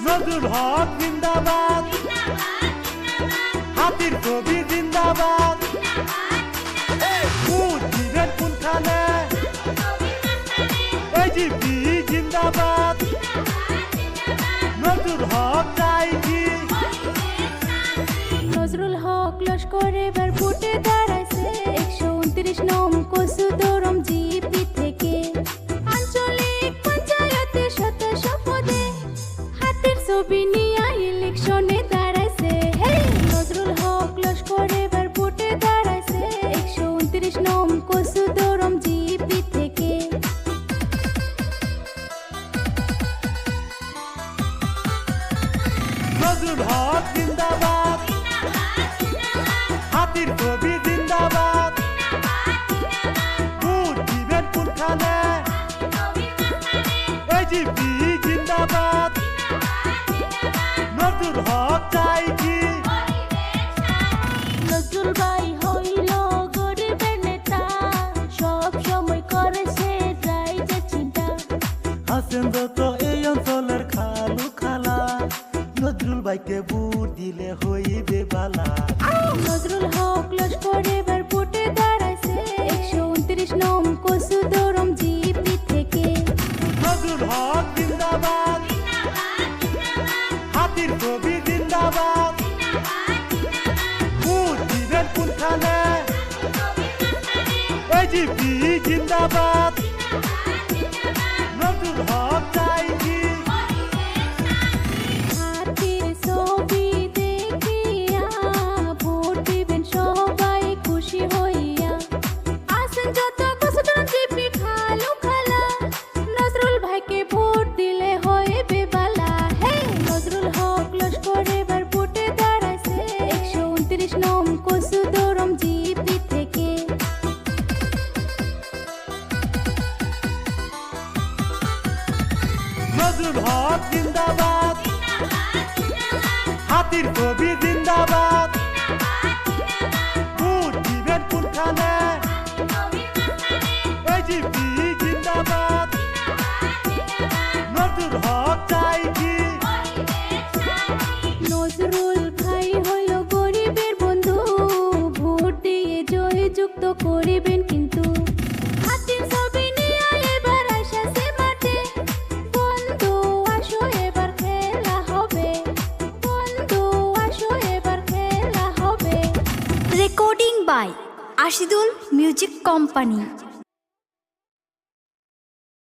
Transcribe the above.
নজরুল হক জিন্দাবাদ, হাতির ছবি জিন্দাবাদ, ভোট দিবেন কোনখানে, এজিপি জিন্দাবাদ, নজরুল হক চাই কি? নজরুল হক লস্কর এবার ভোটে দাঁড়াইছে 129 নং কচুদরম জিপি থেকে। আঞ্চলিক পঞ্চায়েতে শত পদে হাতের ছবি নিয়ে ইলেকশনে দাঁড়াইছে। নজরুল হক লস্কর এবার ভোটে দাঁড়াইছে 129 নং কচুদরম জিপি থেকে। নজরুল হক জিন্দাবাদ, হাতির ছবি জিন্দাবাদ, ভোট দিবেন কোনখানে, এজিপি জিন্দাবাদ, নজরুল হক চাই কি? নজরুল ভাই হইল গরিবের নেতা, সব সময় করেছে রাইজের চিন্তা। হাসেন যত এই অঞ্চলের খালু খালা, নজরুল ভাইকে ভোট দিলে হইবে বালা। নজরুল হক লস্কর এবার ভোটে দাঁড়াইছে 129 নং কচুদরম জিপি থেকে। নজরুল হক জিন্দাবাদ, হাতির ছবি জিন্দাবাদ, ভোট দিবেন কোনখানে, এজিপি জিন্দাবাদ, নজরুল হক চাই কি? হাতির ছবি দেখিয়া ভোট দিবেন সবাই খুশি হইয়া। আসেন যত কচুদরম জিপি খালু খালা, নজরুল ভাইকে ভোট দিলে হইবে বালা। নজরুল হক লস্কর এবার ভোটে দাঁড়াইছে 129 নং কচুদরম জিপি থেকে। নজরুল হক জিন্দাবাদ, হাতির ছবি জিন্দাবাদ, ভোট দিবেন কোনখানে, এজিপি জিন্দাবাদ, নজরুল হক চাই কি? নজরুল ভাই হইল গরিবের বন্ধু, ভোট দিয়ে জয়যুক্ত করিবেন কিন্তু। হাতির ছবি নিয়ে এবার আইসাছে মাঠে, বন্ধু আসো এবার খেলা হবে, বন্ধু আসো এবার খেলা হবে। Recording by Ashidul music company.